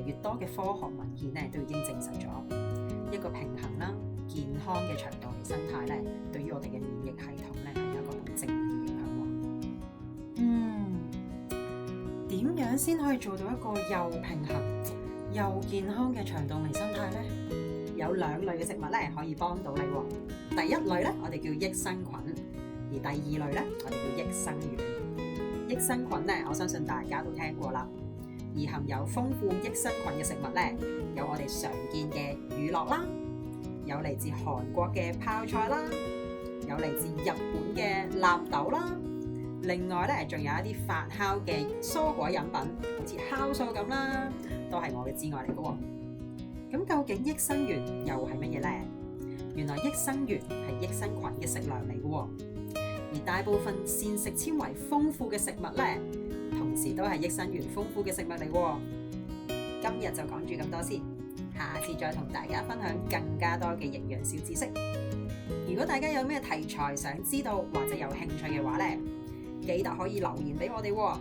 越多嘅科學文獻咧都已經證實咗一個平衡啦、健康嘅腸道微生態咧，對於我哋嘅免疫系統咧係有一個好正面嘅影響喎。點樣先可以做到一個又平衡又健康嘅腸道微生態呢？有2類嘅食物咧可以幫到你喎。第一類咧，我哋叫益生菌；而第2類咧，我哋叫益生元。益生菌咧，我相信大家都聽過啦。而含有豐富益生菌嘅食物咧，有我哋常見嘅乳酪啦，有嚟自韓國嘅泡菜啦，有嚟自日本嘅納豆啦。另外咧，仲有一啲發酵嘅蔬果飲品，好似酵素咁啦，都係我嘅摯愛嚟嘅喎。咁究竟益生元又係乜嘢呢？原來益生元係益生菌嘅食糧嚟嘅喎，而大部分膳食纖維豐富嘅食物咧，同時都係益生元豐富嘅食物嚟喎。今日就講住咁多先，下次再同大家分享更加多嘅營養小知識。如果大家有咩題材想知道或者有興趣嘅話咧，記得可以留言俾我哋喎。